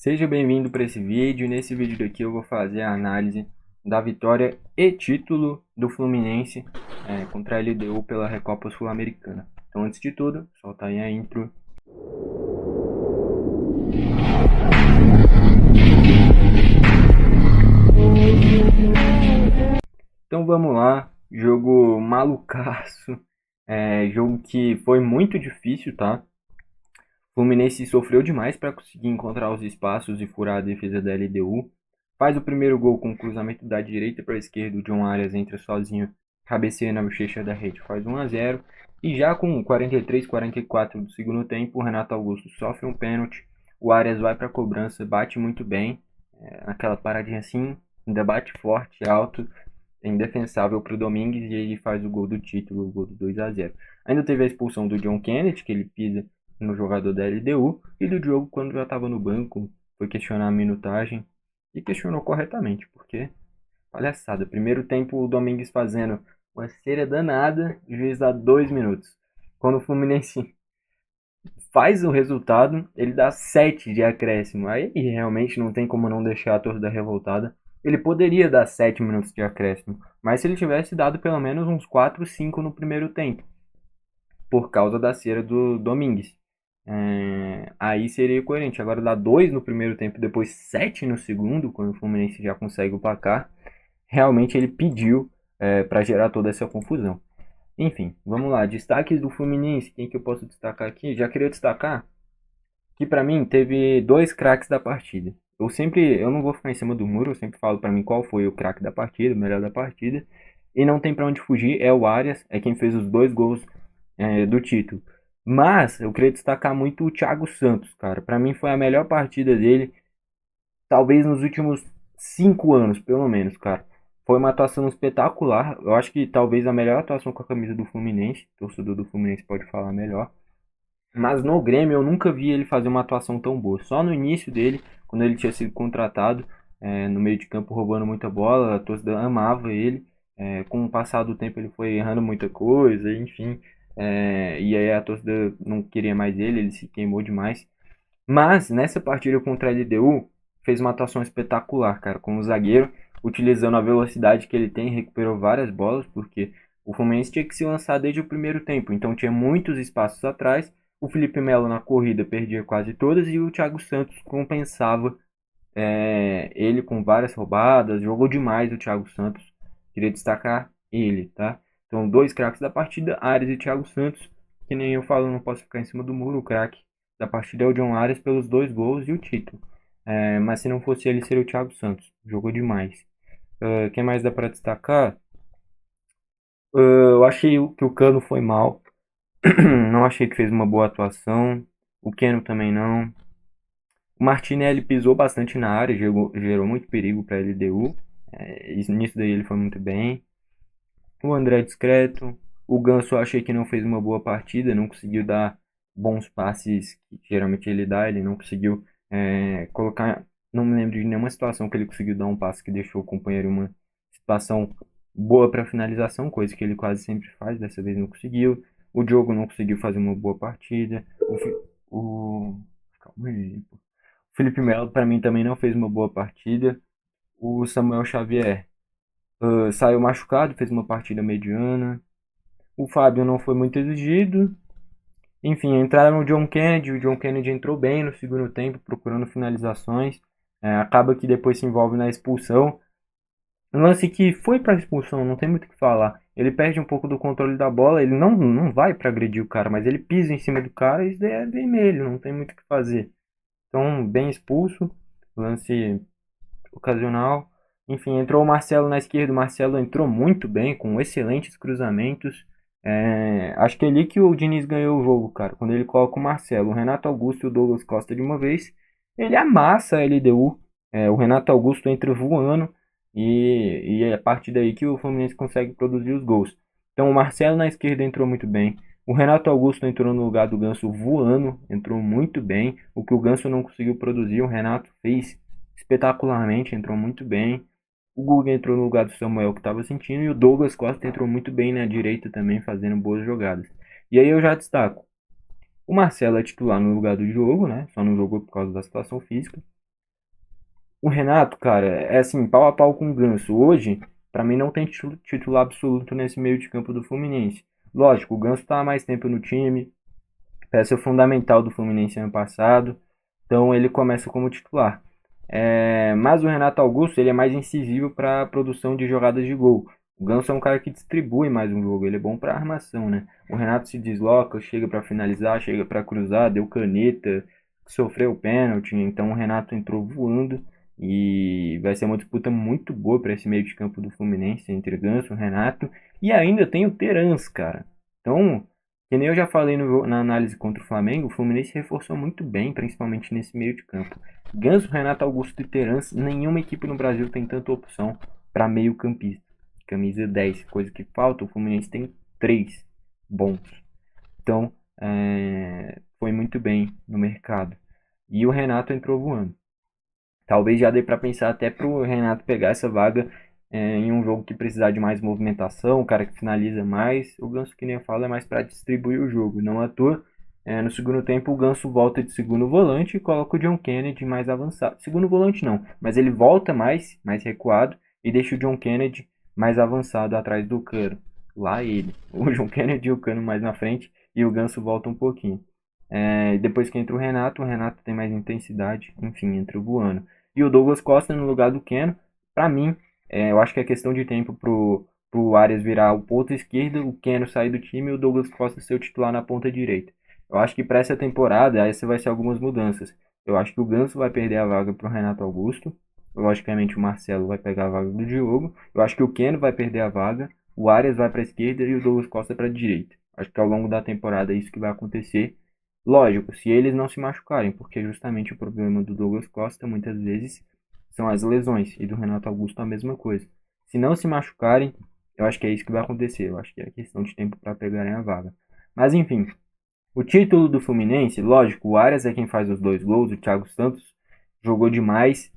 Seja bem-vindo para esse vídeo. Nesse vídeo daqui eu vou fazer a análise da vitória e título do Fluminense contra a LDU pela Recopa Sul-Americana. Então, antes de tudo, solta aí a intro. Então vamos lá, jogo malucaço, jogo que foi muito difícil, tá? O Fluminense sofreu demais para conseguir encontrar os espaços e furar a defesa da LDU. Faz o primeiro gol com o cruzamento da direita para a esquerda, o John Arias entra sozinho, cabeceia na bochecha da rede, faz 1 a 0. E já com 43, 44 do segundo tempo, o Renato Augusto sofre um pênalti, o Arias vai para a cobrança, bate muito bem, naquela paradinha assim, ainda bate forte, alto, é indefensável para o Domingues e ele faz o gol do título, o gol do 2 a 0. Ainda teve a expulsão do John Kennedy, que ele pisa no jogador da LDU, e do Diogo quando já estava no banco, foi questionar a minutagem e questionou corretamente, porque palhaçada. Primeiro tempo o Domingues fazendo uma cera danada, o juiz dá 2 minutos. Quando o Fluminense faz o resultado, ele dá 7 de acréscimo. Aí realmente não tem como não deixar a torcida revoltada. Ele poderia dar 7 minutos de acréscimo, mas se ele tivesse dado pelo menos uns 4, 5 no primeiro tempo, por causa da cera do Domingues. Aí seria coerente. Agora dá 2 no primeiro tempo, depois 7 no segundo, quando o Fluminense já consegue o placar. Realmente ele pediu para gerar toda essa confusão. Enfim, vamos lá. Destaques do Fluminense. Quem que eu posso destacar aqui? Já queria destacar que para mim teve dois craques da partida. Eu não vou ficar em cima do muro, eu sempre falo para mim qual foi o craque da partida, o melhor da partida. E não tem para onde fugir, é o Arias, é quem fez os dois gols do título. Mas eu queria destacar muito o Thiago Santos, cara. Para mim foi a melhor partida dele, talvez nos últimos 5 anos, pelo menos, cara. Foi uma atuação espetacular. Eu acho que talvez a melhor atuação com a camisa do Fluminense. O torcedor do Fluminense pode falar melhor. Mas no Grêmio eu nunca vi ele fazer uma atuação tão boa. Só no início dele, quando ele tinha sido contratado, no meio de campo roubando muita bola, a torcida amava ele. Com o passar do tempo ele foi errando muita coisa, enfim. E aí a torcida não queria mais ele se queimou demais. Mas nessa partida contra a LDU, fez uma atuação espetacular, cara, como zagueiro, utilizando a velocidade que ele tem, recuperou várias bolas, porque o Fluminense tinha que se lançar desde o primeiro tempo, então tinha muitos espaços atrás. O Felipe Melo na corrida perdia quase todas e o Thiago Santos compensava ele com várias roubadas. Jogou demais o Thiago Santos. Queria destacar ele, tá? Então, dois craques da partida, Arias e Thiago Santos. Que nem eu falo, não posso ficar em cima do muro. O craque da partida é o John Arias pelos 2 gols e o título. Mas se não fosse ele, seria o Thiago Santos. Jogou demais. Quem mais dá para destacar? Eu achei que o Cano foi mal. Não achei que fez uma boa atuação. O Keno também não. O Martinelli pisou bastante na área, gerou muito perigo para a LDU. Nisso daí ele foi muito bem. O André discreto. O Ganso eu achei que não fez uma boa partida, não conseguiu dar bons passes que geralmente ele dá. Ele não conseguiu colocar. Não me lembro de nenhuma situação que ele conseguiu dar um passe que deixou o companheiro em uma situação boa para finalização, coisa que ele quase sempre faz, dessa vez não conseguiu. O Diogo não conseguiu fazer uma boa partida. Calma aí. O Felipe Melo, para mim, também não fez uma boa partida. O Samuel Xavier saiu machucado, fez uma partida mediana. O Fábio não foi muito exigido. Enfim, entraram o John Kennedy. O John Kennedy entrou bem no segundo tempo, procurando finalizações. Acaba que depois se envolve na expulsão. Um lance que foi para expulsão, não tem muito o que falar. Ele perde um pouco do controle da bola. Ele não vai para agredir o cara, mas ele pisa em cima do cara e isso daí é vermelho, não tem muito o que fazer. Então, bem expulso. Lance ocasional. Enfim, entrou o Marcelo na esquerda. O Marcelo entrou muito bem, com excelentes cruzamentos. Acho que é ali que o Diniz ganhou o jogo, cara. Quando ele coloca o Marcelo, o Renato Augusto e o Douglas Costa de uma vez, ele amassa a LDU. O Renato Augusto entra voando e é a partir daí que o Fluminense consegue produzir os gols. Então o Marcelo na esquerda entrou muito bem. O Renato Augusto entrou no lugar do Ganso voando, entrou muito bem. O que o Ganso não conseguiu produzir, o Renato fez espetacularmente, entrou muito bem. O Guga entrou no lugar do Samuel que estava sentindo e o Douglas Costa entrou muito bem na direita também, fazendo boas jogadas. E aí eu já destaco. O Marcelo é titular no lugar do Diogo, né? Só não jogou por causa da situação física. O Renato, cara, é assim, pau a pau com o Ganso. Hoje, pra mim, não tem titular absoluto nesse meio de campo do Fluminense. Lógico, o Ganso tá há mais tempo no time, peça fundamental do Fluminense ano passado, então ele começa como titular. Mas o Renato Augusto ele é mais incisivo para a produção de jogadas de gol. O Ganso é um cara que distribui mais um jogo, ele é bom para armação, né? O Renato se desloca, chega para finalizar, chega para cruzar, deu caneta, sofreu pênalti, então o Renato entrou voando e vai ser uma disputa muito boa para esse meio de campo do Fluminense entre Ganso, Renato e ainda tem o Terans, cara. Então, que nem eu já falei na análise contra o Flamengo, o Fluminense reforçou muito bem, principalmente nesse meio de campo. Ganso, Renato Augusto e Terans, nenhuma equipe no Brasil tem tanta opção para meio campista. Camisa 10, coisa que falta, o Fluminense tem 3 bons. Então, foi muito bem no mercado. E o Renato entrou voando. Talvez já dê para pensar até pro Renato pegar essa vaga em um jogo que precisar de mais movimentação, o cara que finaliza mais. O Ganso, que nem eu falo, é mais para distribuir o jogo. Não à toa, no segundo tempo, o Ganso volta de segundo volante e coloca o John Kennedy mais avançado. Segundo volante não, mas ele volta mais recuado e deixa o John Kennedy mais avançado atrás do Cano. Lá ele. O John Kennedy e o Cano mais na frente e o Ganso volta um pouquinho. Depois que entra o Renato tem mais intensidade, enfim, entra voando. E o Douglas Costa no lugar do Keno, pra mim, eu acho que é questão de tempo pro Arias virar o ponta esquerda, o Keno sair do time e o Douglas Costa ser o titular na ponta direita. Eu acho que para essa temporada, essa vai ser algumas mudanças. Eu acho que o Ganso vai perder a vaga pro Renato Augusto. Logicamente o Marcelo vai pegar a vaga do Diogo. Eu acho que o Keno vai perder a vaga. O Arias vai para a esquerda e o Douglas Costa para a direita. Acho que ao longo da temporada é isso que vai acontecer. Lógico, se eles não se machucarem, porque justamente o problema do Douglas Costa muitas vezes são as lesões, e do Renato Augusto a mesma coisa. Se não se machucarem, eu acho que é isso que vai acontecer. Eu acho que é questão de tempo para pegarem a vaga. Mas enfim, o título do Fluminense, lógico, o Arias é quem faz os 2 gols, o Thiago Santos jogou demais.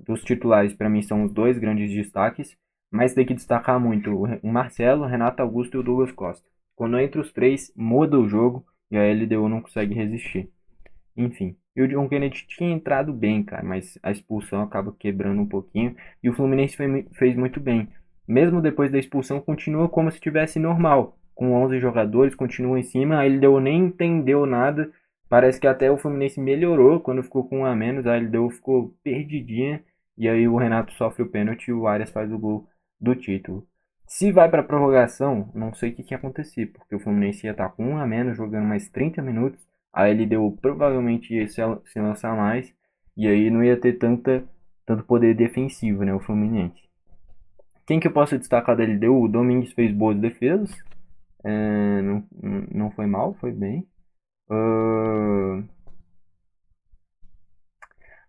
Dos titulares, para mim, são os dois grandes destaques, mas tem que destacar muito o Marcelo, o Renato Augusto e o Douglas Costa. Quando entra os três, muda o jogo e a LDU não consegue resistir. Enfim, e o John Kennedy tinha entrado bem, cara, mas a expulsão acaba quebrando um pouquinho e o Fluminense fez muito bem. Mesmo depois da expulsão, continua como se tivesse normal. Com 11 jogadores, continua em cima, a LDU nem entendeu nada. Parece que até o Fluminense melhorou quando ficou com um a menos, a LDU ficou perdidinha e aí o Renato sofre o pênalti e o Arias faz o gol do título. Se vai para prorrogação, não sei o que ia acontecer, porque o Fluminense ia estar com um a menos, jogando mais 30 minutos. A LDU provavelmente ia se lançar mais. E aí não ia ter tanto poder defensivo, né? O Fluminense. Quem que eu posso destacar da LDU? O Domingues fez boas defesas. Não foi mal, foi bem. Ah,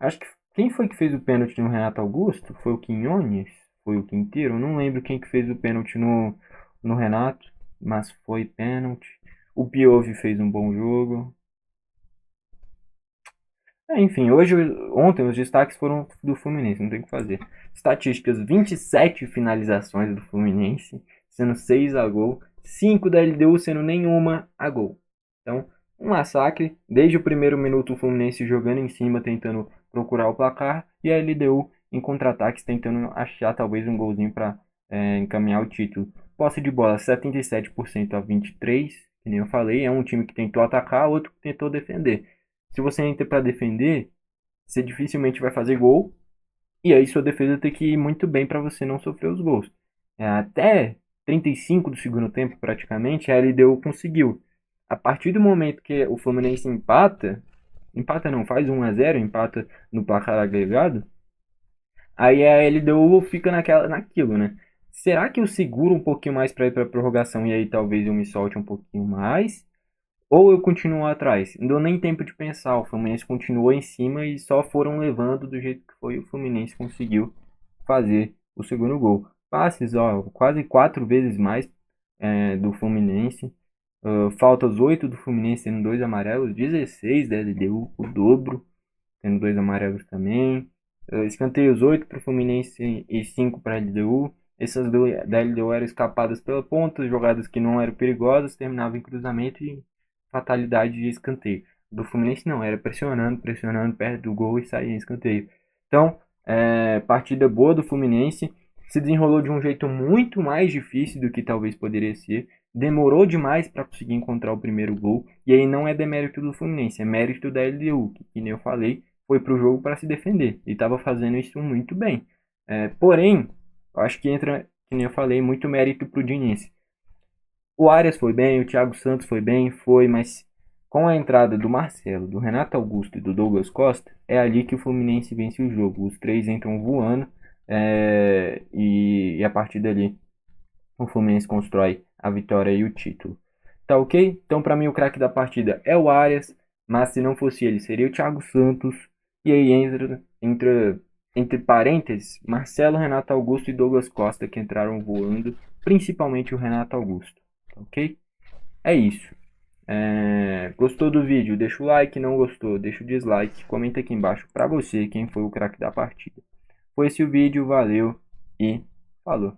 acho que quem foi que fez o pênalti no Renato Augusto? Foi o Quinones? Foi o Quinteiro? Eu não lembro quem que fez o pênalti no Renato, mas foi pênalti. O Piove fez um bom jogo. Enfim, ontem os destaques foram do Fluminense, não tem o que fazer. Estatísticas: 27 finalizações do Fluminense, sendo 6 a gol, 5 da LDU sendo nenhuma a gol. Então, um massacre. Desde o primeiro minuto, o Fluminense jogando em cima, tentando procurar o placar, e a LDU em contra-ataques, tentando achar talvez um golzinho para encaminhar o título. Posse de bola: 77% a 23%, que nem eu falei. É um time que tentou atacar, outro que tentou defender. Se você entra para defender, você dificilmente vai fazer gol. E aí sua defesa tem que ir muito bem para você não sofrer os gols. Até 35 do segundo tempo, praticamente, a LDU conseguiu. A partir do momento que o Fluminense empata não, faz 1 a 0, empata no placar agregado, aí a LDU fica naquilo, né? Será que eu seguro um pouquinho mais para ir para prorrogação e aí talvez eu me solte um pouquinho mais? Ou eu continuo atrás? Não deu nem tempo de pensar. O Fluminense continuou em cima e só foram levando do jeito que foi. O Fluminense conseguiu fazer o segundo gol. Passes, ó, quase 4 vezes mais do Fluminense. Faltas 8 do Fluminense, tendo 2 amarelos. 16 da LDU, o dobro, tendo 2 amarelos também. Escanteios 8 para o Fluminense e 5 para a LDU. Essas da LDU eram escapadas pela ponta, jogadas que não eram perigosas, terminavam em cruzamento e fatalidade de escanteio. Do Fluminense não, era pressionando perto do gol e saía em escanteio. Então, Partida boa do Fluminense. Se desenrolou de um jeito muito mais difícil do que talvez poderia ser. Demorou demais para conseguir encontrar o primeiro gol. E aí não é demérito do Fluminense, é mérito da LDU, que nem eu falei, foi para o jogo para se defender. E estava fazendo isso muito bem. Porém, eu acho que entra, que nem eu falei, muito mérito para o Diniz. O Arias foi bem, o Thiago Santos foi bem, mas com a entrada do Marcelo, do Renato Augusto e do Douglas Costa, é ali que o Fluminense vence o jogo. Os três entram voando e a partir dali o Fluminense constrói a vitória e o título. Tá ok? Então, para mim, o craque da partida é o Arias, mas se não fosse ele, seria o Thiago Santos. E aí entra entre parênteses, Marcelo, Renato Augusto e Douglas Costa, que entraram voando, principalmente o Renato Augusto. Tá ok? É isso. Gostou do vídeo? Deixa o like, não gostou? Deixa o dislike. Comenta aqui embaixo para você quem foi o craque da partida. Foi esse o vídeo, valeu e falou.